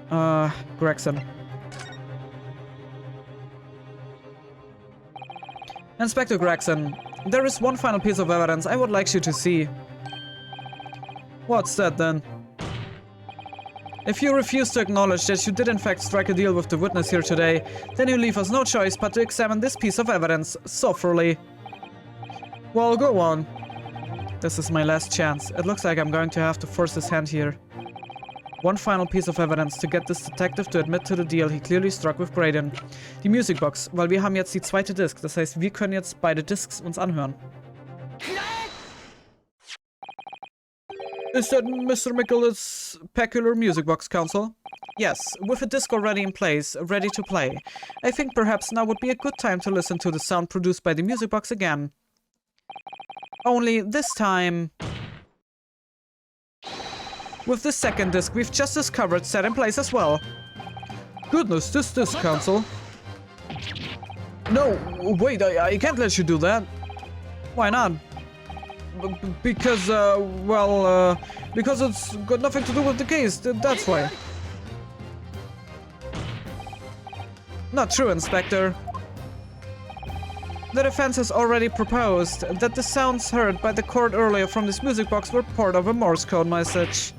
Gregson. Inspector Gregson, there is one final piece of evidence I would like you to see. What's that then? If you refuse to acknowledge that you did in fact strike a deal with the witness here today, then you leave us no choice but to examine this piece of evidence softly. Well, go on. This is my last chance. It looks like I'm going to have to force his hand here. One final piece of evidence to get this detective to admit to the deal he clearly struck with Graydon. Die Music Box, weil wir haben jetzt die zweite Disc. Das heißt, wir können jetzt beide Discs uns anhören. Is that Mr. Michaelis' peculiar music box, Counsel? Yes, with a disc already in place, ready to play. I think perhaps now would be a good time to listen to the sound produced by the music box again. Only this time... with the second disc we've just discovered set in place as well. Goodness, this disc, Counsel. No, wait, I can't let you do that. Why not? Because, because it's got nothing to do with the case, that's why. Not true, Inspector. The defense has already proposed that the sounds heard by the court earlier from this music box were part of a Morse code message.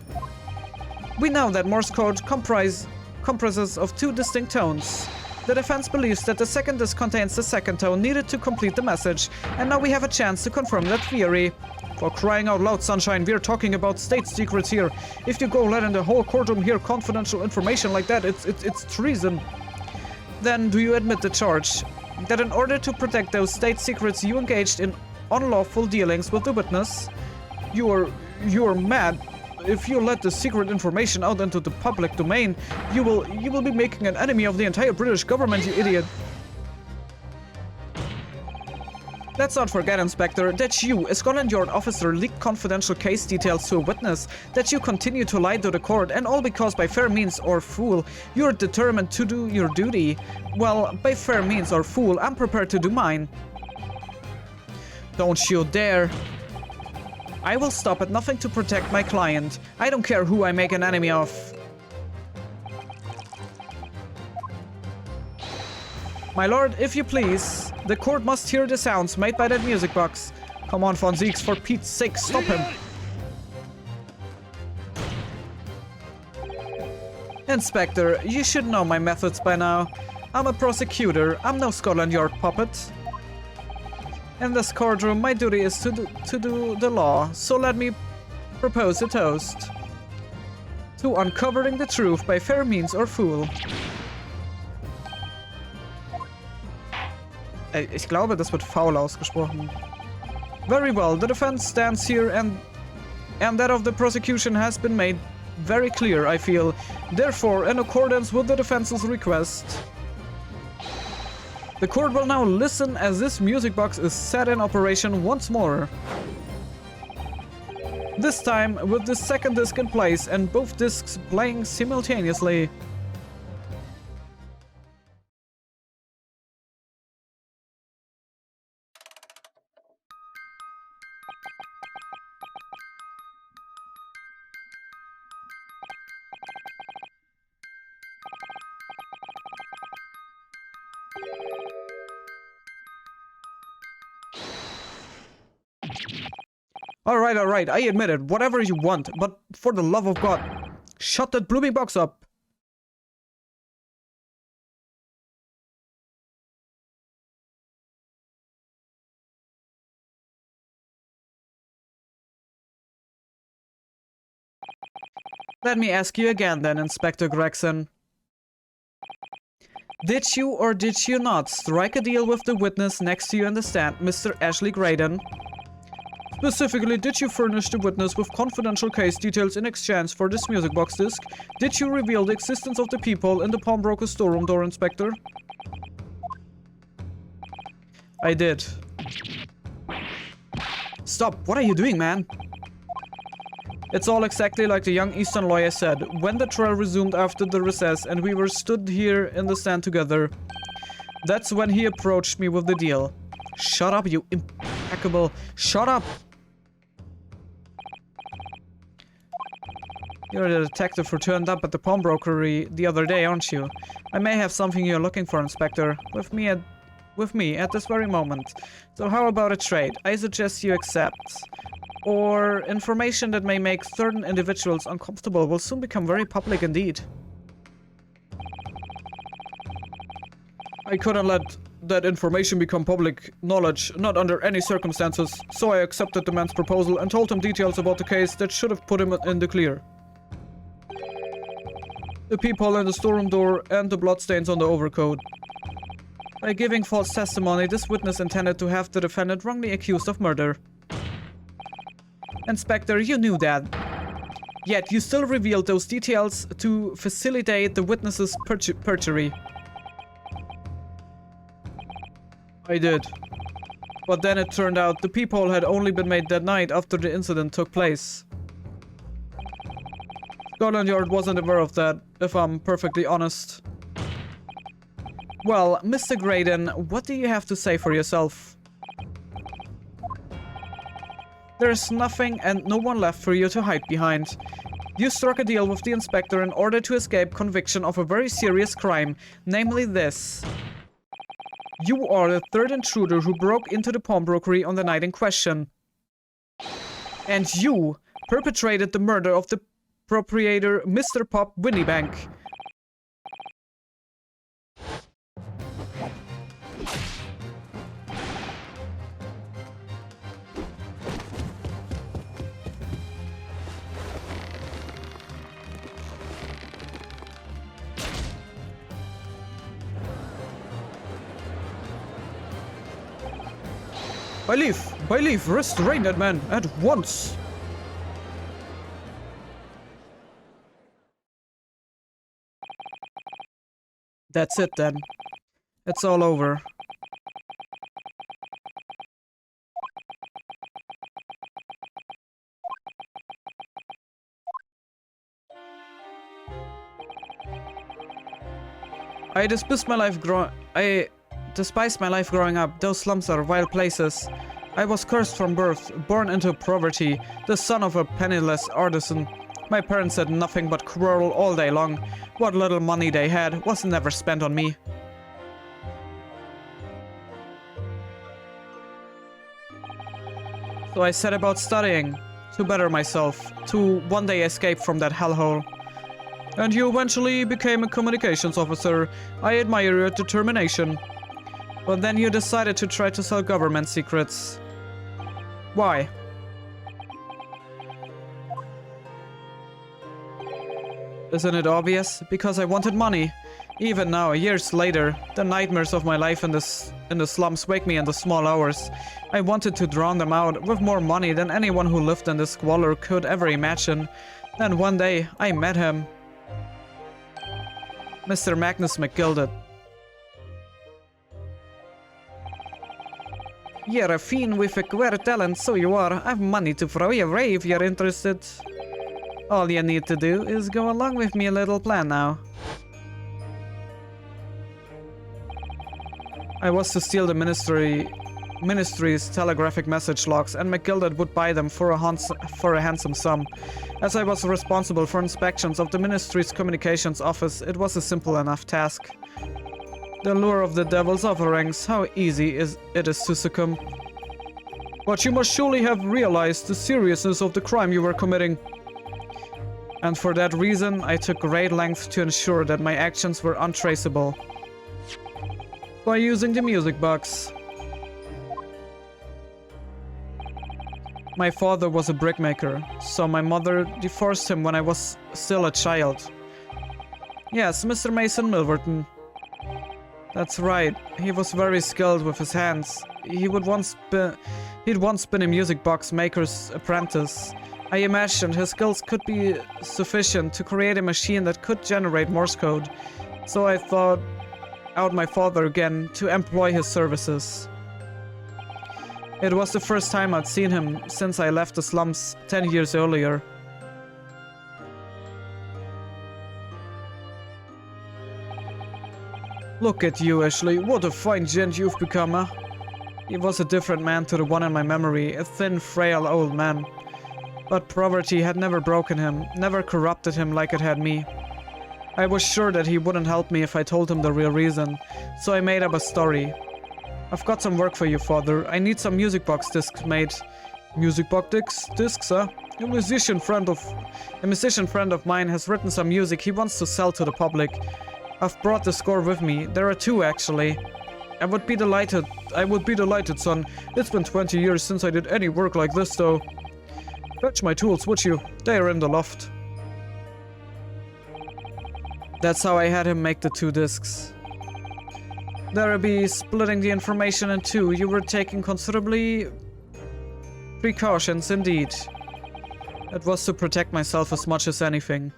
We know that Morse code comprises of two distinct tones. The defense believes that the second disc contains the second tone needed to complete the message, and now we have a chance to confirm that theory. For crying out loud, Sunshine, we're talking about state secrets here. If you go letting the whole courtroom hear confidential information like that, it's treason. Then do you admit the charge? That in order to protect those state secrets you engaged in unlawful dealings with the witness? You're mad. If you let the secret information out into the public domain, you will be making an enemy of the entire British government, you idiot. Let's not forget, Inspector, that you, a Scotland Yard officer, leaked confidential case details to a witness, that you continue to lie to the court, and all because by fair means or fool, you're determined to do your duty. Well, by fair means or fool, I'm prepared to do mine. Don't you dare. I will stop at nothing to protect my client. I don't care who I make an enemy of. My lord, if you please, the court must hear the sounds made by that music box. Come on, Von Zieks, for Pete's sake, stop him. Inspector, you should know my methods by now. I'm a prosecutor, I'm no Scotland Yard puppet. In this courtroom, my duty is to do the law, so let me propose a toast. To uncovering the truth by fair means or fool. Ich glaube, das wird faul ausgesprochen. Very well, the defense stands here and that of the prosecution has been made very clear, I feel. Therefore, in accordance with the defense's request, the court will now listen as this music box is set in operation once more. This time with the second disc in place and both discs playing simultaneously. Alright, I admit it, whatever you want, but for the love of God, shut that blooming box up! Let me ask you again then, Inspector Gregson. Did you or did you not strike a deal with the witness next to you in the stand, Mr. Ashley Graydon? Specifically, did you furnish the witness with confidential case details in exchange for this music box disc? Did you reveal the existence of the people in the pawnbroker's storeroom door, Inspector? I did. Stop, what are you doing, man? It's all exactly like the young Eastern lawyer said, when the trial resumed after the recess and we were stood here in the stand together. That's when he approached me with the deal. Shut up, you impeccable. Shut up! You're the detective who turned up at the pawnbrokery the other day, aren't you? I may have something you're looking for, Inspector. With me at this very moment. So how about a trade? I suggest you accept. Or information that may make certain individuals uncomfortable will soon become very public indeed. I couldn't let that information become public knowledge, not under any circumstances, so I accepted the man's proposal and told him details about the case that should have put him in the clear. The peephole in the storeroom door and the bloodstains on the overcoat. By giving false testimony, this witness intended to have the defendant wrongly accused of murder. Inspector, you knew that. Yet you still revealed those details to facilitate the witness's perjury. I did. But then it turned out the peephole had only been made that night after the incident took place. Scotland Yard wasn't aware of that, if I'm perfectly honest. Well, Mr. Graydon, what do you have to say for yourself? There's nothing and no one left for you to hide behind. You struck a deal with the inspector in order to escape conviction of a very serious crime, namely this. You are the third intruder who broke into the pawnbrokery on the night in question. And you perpetrated the murder of the proprietor, Mr. Pop Winniebank. Bailiff, restrain that man at once! That's it then. It's all over. I despise my life growing up. Those slums are wild places. I was cursed from birth, born into poverty, the son of a penniless artisan. My parents had nothing but quarrel all day long. What little money they had was never spent on me. So I set about studying, to better myself, to one day escape from that hellhole. And you eventually became a communications officer. I admire your determination. But then you decided to try to sell government secrets. Why? Isn't it obvious? Because I wanted money. Even now, years later, the nightmares of my life in the slums wake me in the small hours. I wanted to drown them out with more money than anyone who lived in this squalor could ever imagine. Then one day, I met him. Mr. Magnus McGilded. You're a fiend with a queer talent, so you are. I've money to throw your way if you're interested. All you need to do is go along with me a little plan now. I was to steal the ministry's telegraphic message logs, and McGilded would buy them for a handsome sum. As I was responsible for inspections of the ministry's communications office, it was a simple enough task. The lure of the devil's offerings, how easy it is to succumb. But you must surely have realized the seriousness of the crime you were committing. And for that reason, I took great lengths to ensure that my actions were untraceable. By using the music box. My father was a brickmaker, so my mother divorced him when I was still a child. Yes, Mr. Mason Milverton. That's right, he was very skilled with his hands. He'd once been a music box maker's apprentice. I imagined his skills could be sufficient to create a machine that could generate Morse code. So I thought out my father again to employ his services. It was the first time I'd seen him since I left the slums 10 years earlier. Look at you, Ashley. What a fine gent you've become, huh? He was a different man to the one in my memory, a thin, frail old man. But poverty had never broken him, never corrupted him like it had me. I was sure that he wouldn't help me if I told him the real reason, so I made up a story. I've got some work for you, father. I need some music box discs made. Music box discs, huh? A musician friend of mine has written some music he wants to sell to the public. I've brought the score with me. There are 2 actually. I would be delighted, son. It's been 20 years since I did any work like this, though. Fetch my tools, would you? They are in the loft. That's how I had him make the 2 discs. There'll be splitting the information in 2. You were taking considerably precautions indeed. It was to protect myself as much as anything.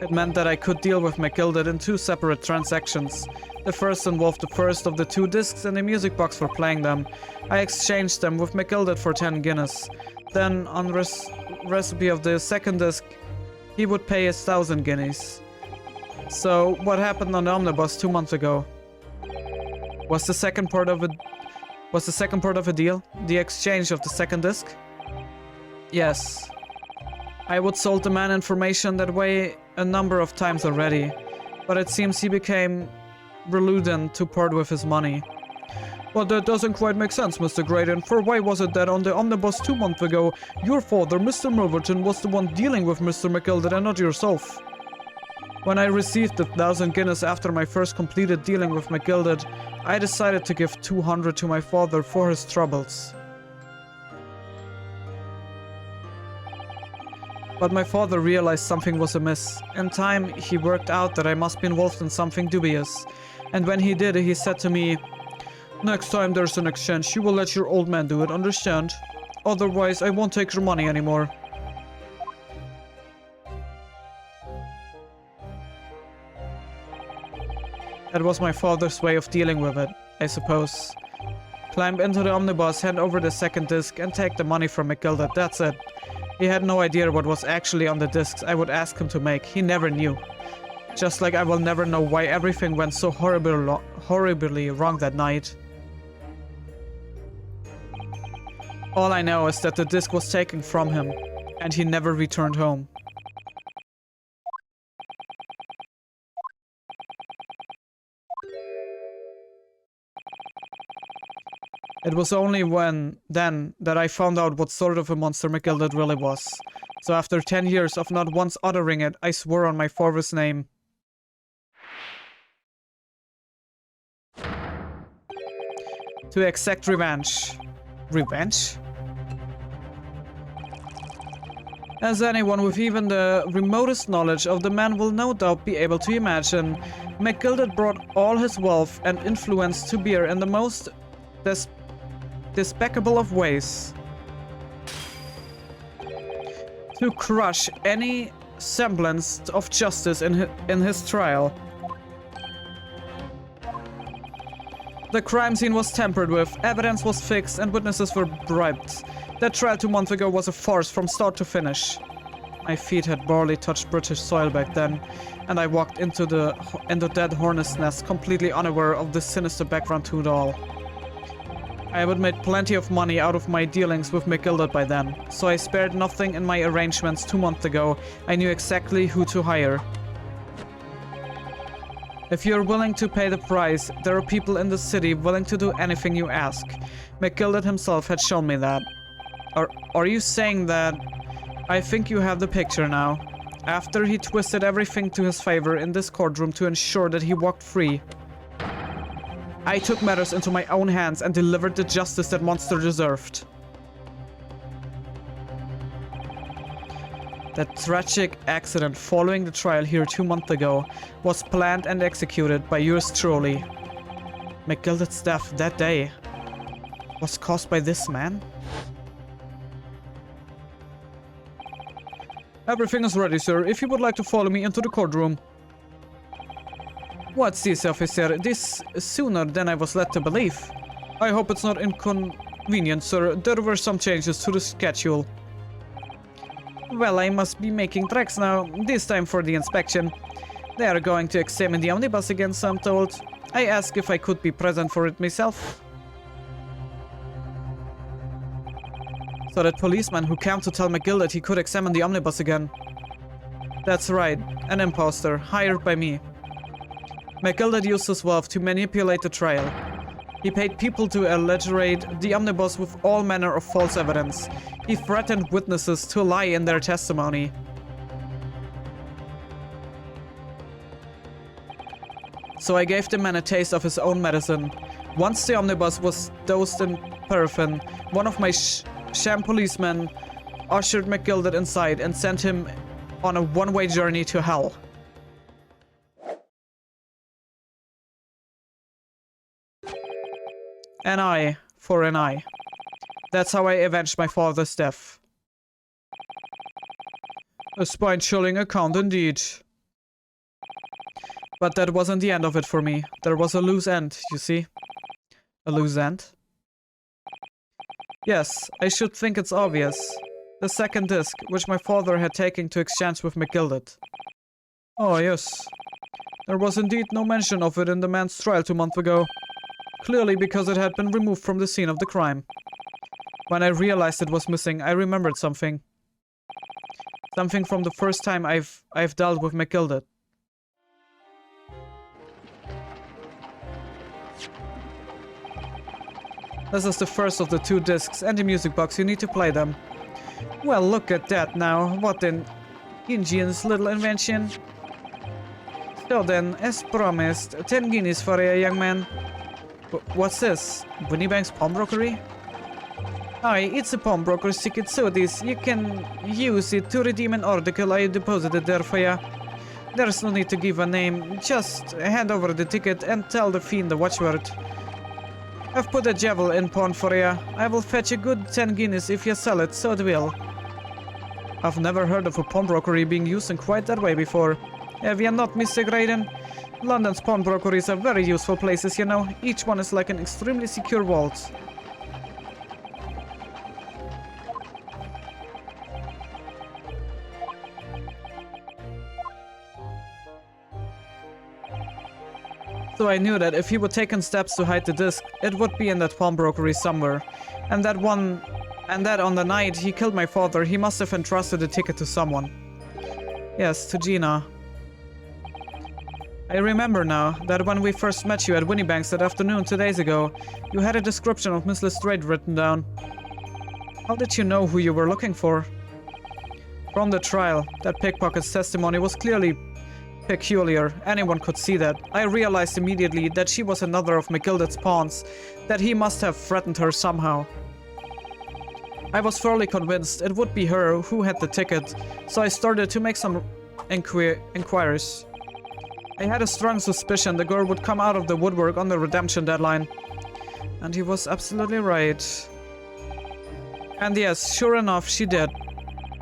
It meant that I could deal with McGilded in 2 separate transactions. The first involved the first of the 2 discs and the music box for playing them. I exchanged them with McGilded for 10 guineas. Then, on recipe of the second disc, he would pay 1,000 guineas. So, what happened on the omnibus 2 months ago? Was the second part of a deal? The exchange of the second disc? Yes. I would sold the man information that way a number of times already, but it seems he became reluctant to part with his money. But that doesn't quite make sense, Mr. Graydon, for why was it that on the omnibus 2 months ago, your father, Mr. Milverton, was the one dealing with Mr. McGilded and not yourself? When I received the 1,000 guineas after my first completed dealing with McGilded, I decided to give 200 to my father for his troubles. But my father realized something was amiss. In time, he worked out that I must be involved in something dubious. And when he did, he said to me, "Next time there's an exchange, you will let your old man do it, understand? Otherwise, I won't take your money anymore." That was my father's way of dealing with it, I suppose. Climb into the omnibus, hand over the second disc, and take the money from McGilded, that's it. He had no idea what was actually on the discs I would ask him to make, he never knew. Just like I will never know why everything went so horribly wrong that night. All I know is that the disc was taken from him, and he never returned home. It was only then that I found out what sort of a monster McGilded really was. So after 10 years of not once uttering it, I swore on my father's name. To exact revenge. Revenge? As anyone with even the remotest knowledge of the man will no doubt be able to imagine, McGilded brought all his wealth and influence to bear in the most despicable of ways. To crush any semblance of justice in his trial. The crime scene was tampered with, evidence was fixed, and witnesses were bribed. That trial 2 months ago was a farce from start to finish. My feet had barely touched British soil back then, and I walked into that hornet's nest completely unaware of the sinister background to it all. I had made plenty of money out of my dealings with McGilded by then, so I spared nothing in my arrangements 2 months ago. I knew exactly who to hire. If you're willing to pay the price, there are people in the city willing to do anything you ask. McGilded himself had shown me that. Are you saying that? I think you have the picture now. After he twisted everything to his favor in this courtroom to ensure that he walked free, I took matters into my own hands and delivered the justice that monster deserved. That tragic accident following the trial here 2 months ago was planned and executed by yours truly. McGilded's death that day was caused by this man? Everything is ready, sir, if you would like to follow me into the courtroom. What's this, officer? This sooner than I was led to believe. I hope it's not inconvenient, sir. There were some changes to the schedule. Well, I must be making tracks now, this time for the inspection. They are going to examine the omnibus again, so I'm told. I asked if I could be present for it myself. So that policeman who came to tell McGill that he could examine the omnibus again. That's right, an imposter, hired by me. McGill had used his wealth to manipulate the trial. He paid people to alliterate the omnibus with all manner of false evidence. He threatened witnesses to lie in their testimony. So I gave the man a taste of his own medicine. Once the omnibus was doused in paraffin, one of my sham policemen ushered McGilded inside and sent him on a one-way journey to hell. An eye for an eye. That's how I avenged my father's death. A spine-chilling account indeed. But that wasn't the end of it for me. There was a loose end, you see. A loose end? Yes, I should think it's obvious. The second disc, which my father had taken to exchange with McGilded. Oh, yes. There was indeed no mention of it in the man's trial 2 months ago. Clearly because it had been removed from the scene of the crime. When I realized it was missing, I remembered something. Something from the first time I've dealt with McGilded. This is the first of the 2 discs and the music box. You need to play them. Well, look at that now. What an ingenious little invention. So then, as promised, 10 guineas for you, young man. What's this? Winniebank's pawnbrokery? Aye, it's a pawnbroker's ticket, so this. You can use it to redeem an article I deposited there for you. There's no need to give a name. Just hand over the ticket and tell the fiend the watchword. I've put a javel in pawn for you. I will fetch a good 10 guineas if you sell it, so it will. I've never heard of a pawnbrokery being used in quite that way before. Have you not, Mr. Graydon? London's pawnbrokeries are very useful places, you know. Each one is like an extremely secure vault. So I knew that if he would taken steps to hide the disc, it would be in that pawnbrokery somewhere. And that on the night he killed my father, he must have entrusted the ticket to someone. Yes, to Gina. I remember now that when we first met you at Winniebank's that afternoon 2 days ago, you had a description of Miss Lestrade written down. How did you know who you were looking for? From the trial, that pickpocket's testimony was clearly peculiar. Anyone could see that. I realized immediately that she was another of McGilded's pawns, that he must have threatened her somehow. I was fairly convinced it would be her who had the ticket, so I started to make some inquiries. I had a strong suspicion the girl would come out of the woodwork on the redemption deadline. And he was absolutely right. And yes, sure enough, she did.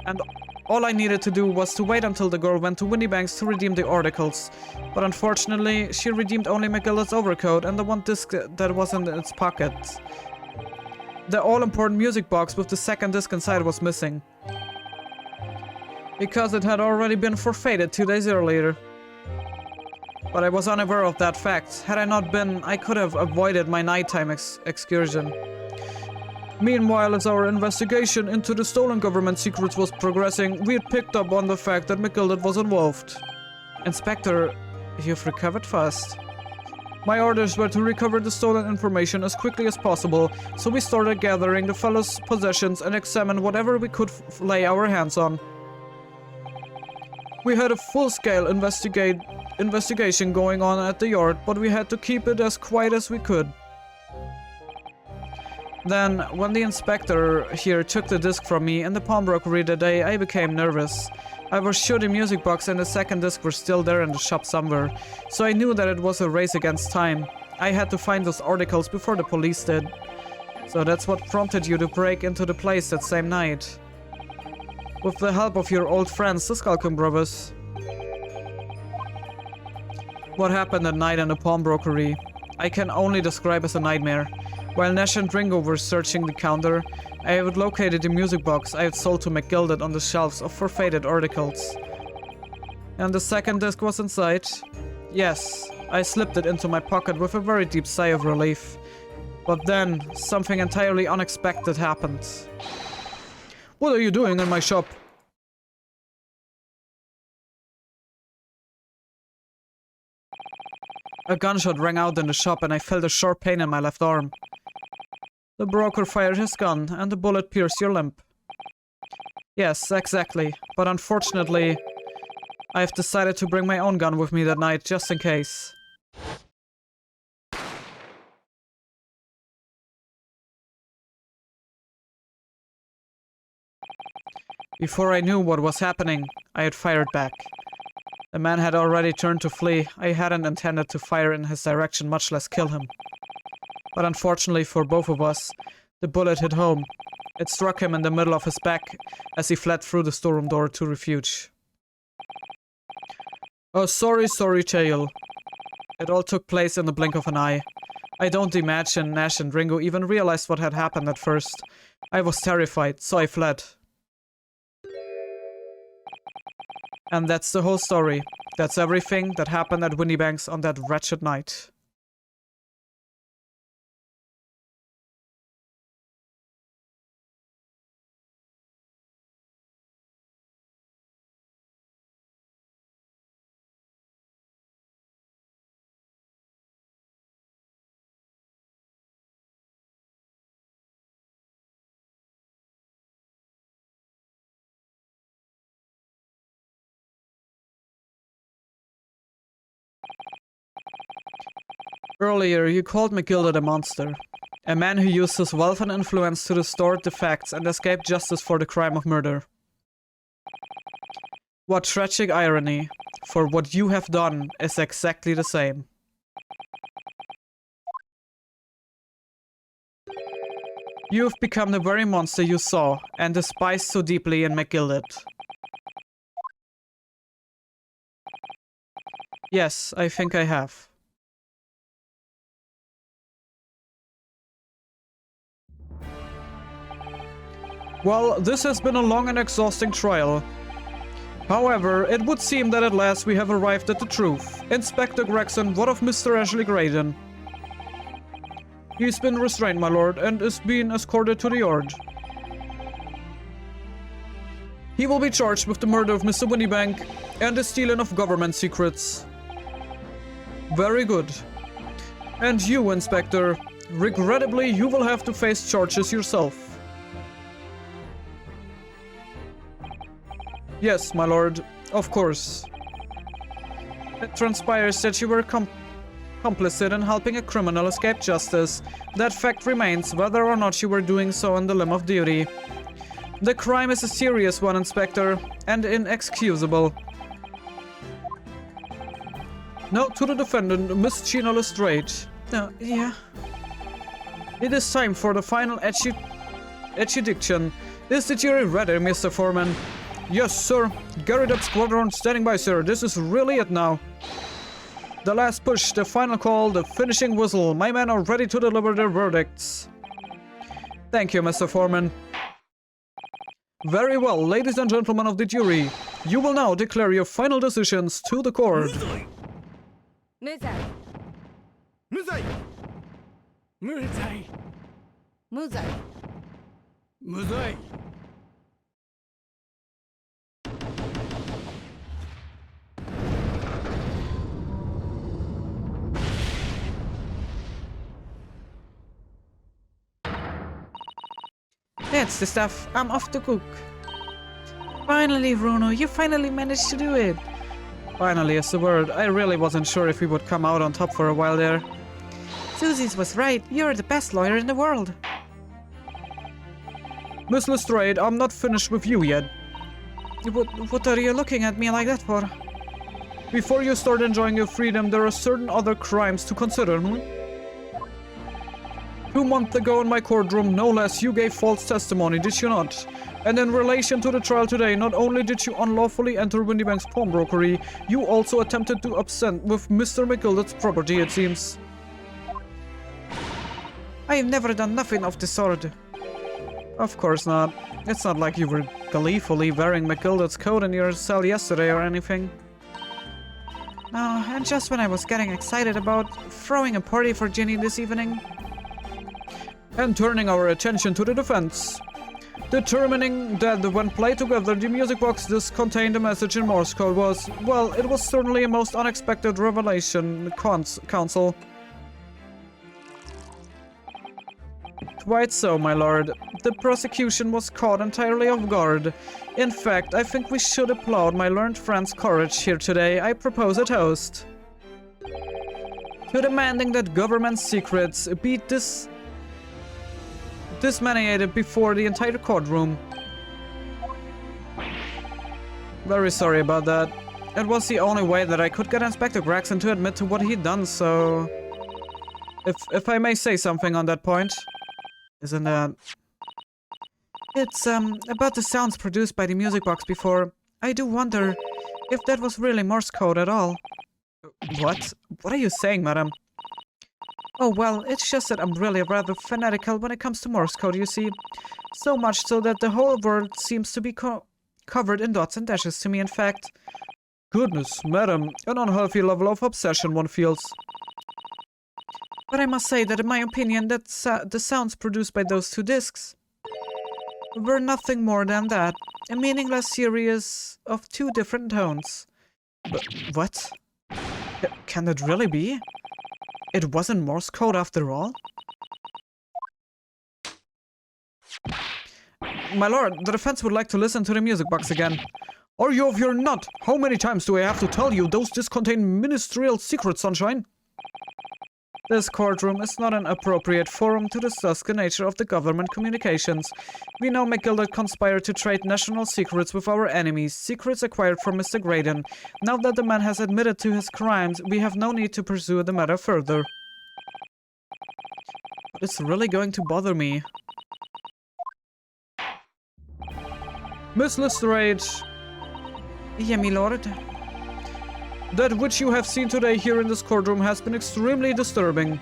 And all I needed to do was to wait until the girl went to Winniebank's to redeem the articles. But unfortunately, she redeemed only McGillet's overcoat and the one disc that was in its pocket. The all-important music box with the second disc inside was missing. Because it had already been forfeited 2 days earlier. But I was unaware of that fact. Had I not been, I could have avoided my nighttime excursion. Meanwhile, as our investigation into the stolen government secrets was progressing, we had picked up on the fact that McGilded was involved. Inspector, you've recovered fast. My orders were to recover the stolen information as quickly as possible, so we started gathering the fellow's possessions and examined whatever we could lay our hands on. We had a full-scale investigation going on at the yard, but we had to keep it as quiet as we could. Then, when the inspector here took the disc from me in the pawnbrokery that day, I became nervous. I was sure the music box and the second disc were still there in the shop somewhere, so I knew that it was a race against time. I had to find those articles before the police did. So that's what prompted you to break into the place that same night. With the help of your old friends, the Skulkin brothers. What happened that night in the pawnbrokery, I can only describe as a nightmare. While Nash and Ringo were searching the counter, I had located the music box I had sold to McGilded on the shelves of forfeited articles. And the second disc was inside. Yes, I slipped it into my pocket with a very deep sigh of relief. But then, something entirely unexpected happened. What are you doing in my shop? A gunshot rang out in the shop and I felt a sharp pain in my left arm. The broker fired his gun and the bullet pierced your limb. Yes, exactly. But unfortunately, I have decided to bring my own gun with me that night, just in case. Before I knew what was happening, I had fired back. The man had already turned to flee. I hadn't intended to fire in his direction, much less kill him. But unfortunately for both of us, the bullet hit home. It struck him in the middle of his back as he fled through the storeroom door to refuge. Oh, sorry tale. It all took place in the blink of an eye. I don't imagine Nash and Ringo even realized what had happened at first. I was terrified, so I fled. And that's the whole story. That's everything that happened at Winniebank's on that wretched night. Earlier, you called McGilda a monster. A man who used his wealth and influence to distort the facts and escape justice for the crime of murder. What tragic irony, for what you have done is exactly the same. You have become the very monster you saw and despised so deeply in McGilda. Yes, I think I have. Well, this has been a long and exhausting trial. However, it would seem that at last we have arrived at the truth. Inspector Gregson, what of Mr. Ashley Graydon? He's been restrained, my lord, and is being escorted to the yard. He will be charged with the murder of Mr. Winniebank and the stealing of government secrets. Very good. And you, Inspector, regrettably, you will have to face charges yourself. Yes, my lord, of course. It transpires that you were complicit in helping a criminal escape justice. That fact remains, whether or not you were doing so in the limb of duty. The crime is a serious one, Inspector, and inexcusable. Now to the defendant, Miss Gina Lestrade. Yeah. It is time for the final adjudication. Is the jury ready, Mr. Foreman? Yes, sir. Garrett up squadron standing by, sir. This is really it now. The last push, the final call, the finishing whistle. My men are ready to deliver their verdicts. Thank you, Mr. Foreman. Very well, ladies and gentlemen of the jury. You will now declare your final decisions to the court. That's the stuff. I'm off to cook. Finally, Bruno, you finally managed to do it. Finally is the word. I really wasn't sure if we would come out on top for a while there. Susie's was right. You're the best lawyer in the world. Miss Lestrade, I'm not finished with you yet. What are you looking at me like that for? Before you start enjoying your freedom, there are certain other crimes to consider, 2 months ago in my courtroom, no less, you gave false testimony, did you not? And in relation to the trial today, not only did you unlawfully enter Winniebank's pawnbrokery, you also attempted to absent with Mr. McGilda's property, it seems. I have never done nothing of the sort. Of course not. It's not like you were gleefully wearing McGilda's coat in your cell yesterday or anything. No, and just when I was getting excited about throwing a party for Ginny this evening. And turning our attention to the defense. Determining that when played together, the music box disc contained a message in Morse code was, well, it was certainly a most unexpected revelation, counsel. Quite so, my lord. The prosecution was caught entirely off guard. In fact, I think we should applaud my learned friend's courage here today. I propose a toast to demanding that government secrets be disseminated before the entire courtroom. Very sorry about that. It was the only way that I could get Inspector Gregson to admit to what he'd done, so... If I may say something on that point. Isn't that... It's, about the sounds produced by the music box before. I do wonder if that was really Morse code at all. What? What are you saying, madam? Oh, well, it's just that I'm really rather fanatical when it comes to Morse code, you see. So much so that the whole world seems to be covered in dots and dashes to me, in fact. Goodness, madam, an unhealthy level of obsession one feels. But I must say that in my opinion, that the sounds produced by those two discs were nothing more than that. A meaningless series of two different tones. But what? Can that really be? It wasn't Morse code after all? My lord, the defense would like to listen to the music box again. Are you of your nut? How many times do I have to tell you those discs contain ministerial secrets, sunshine? This courtroom is not an appropriate forum to discuss the nature of the government communications. We know McGilded conspired to trade national secrets with our enemies, secrets acquired from Mr. Graydon. Now that the man has admitted to his crimes, we have no need to pursue the matter further. But it's really going to bother me. Miss Lestrade. Yeah, my lord. That which you have seen today here in this courtroom has been extremely disturbing.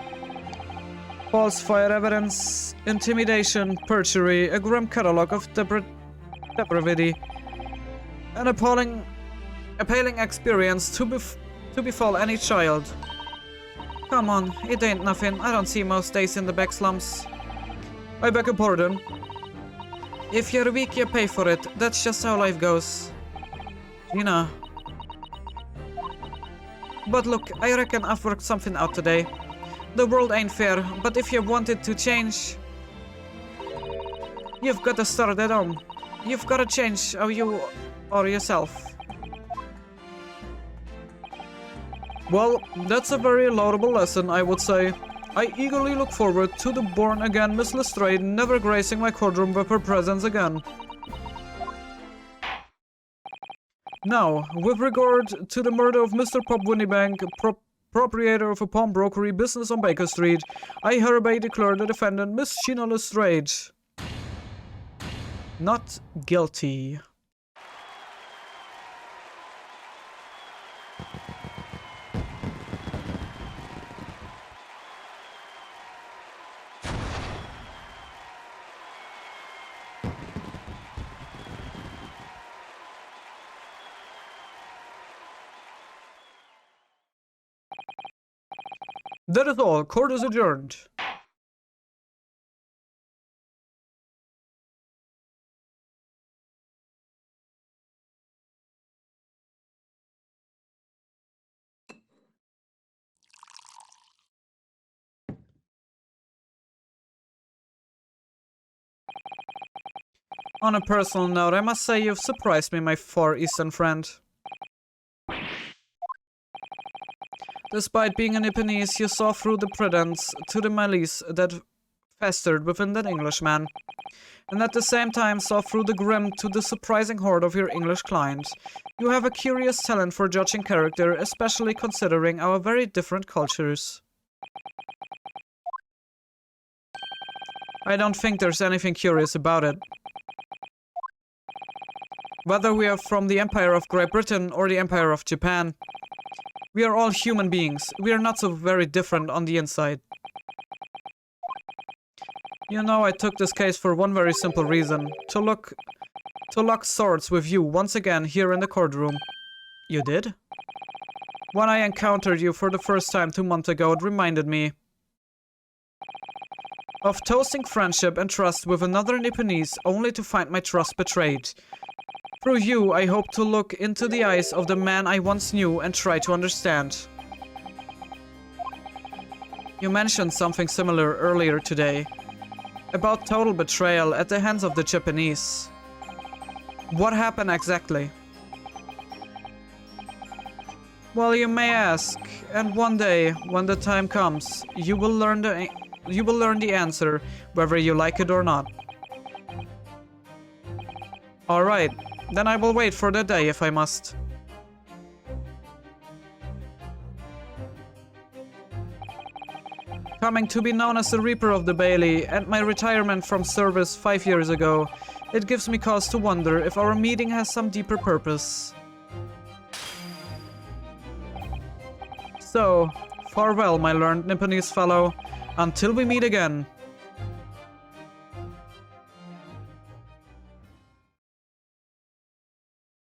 Falsified evidence, intimidation, perjury, a grim catalogue of depravity, an appalling experience to befall any child. Come on, it ain't nothing. I don't see most days in the back slums. I beg your pardon. If you're weak, you pay for it. That's just how life goes. You know. But look, I reckon I've worked something out today. The world ain't fair, but if you want it to change, you've got to start at home. You've got to change how you are yourself. Well, that's a very laudable lesson, I would say. I eagerly look forward to the born-again Miss Lestrade never gracing my courtroom with her presence again. Now, with regard to the murder of Mr. Pop Winniebank, proprietor of a pawnbrokery business on Baker Street, I hereby declare the defendant, Miss Sheena Lestrade, not guilty. That is all. Court is adjourned. On a personal note, I must say you've surprised me, my Far Eastern friend. Despite being an Japanese, you saw through the pretense to the malice that festered within that Englishman, and at the same time saw through the grim to the surprising horde of your English client. You have a curious talent for judging character, especially considering our very different cultures. I don't think there's anything curious about it. Whether we are from the Empire of Great Britain or the Empire of Japan, we are all human beings. We are not so very different on the inside. You know, I took this case for one very simple reason. To lock swords with you once again here in the courtroom. You did? When I encountered you for the first time 2 months ago, it reminded me of toasting friendship and trust with another Nipponese only to find my trust betrayed. Through you, I hope to look into the eyes of the man I once knew and try to understand. You mentioned something similar earlier today. About total betrayal at the hands of the Japanese. What happened exactly? Well, you may ask, and one day, when the time comes, you will learn the answer, whether you like it or not. Alright, then I will wait for the day if I must. Coming to be known as the Reaper of the Bailey and my retirement from service 5 years ago, it gives me cause to wonder if our meeting has some deeper purpose. So, farewell, my learned Nipponese fellow, until we meet again.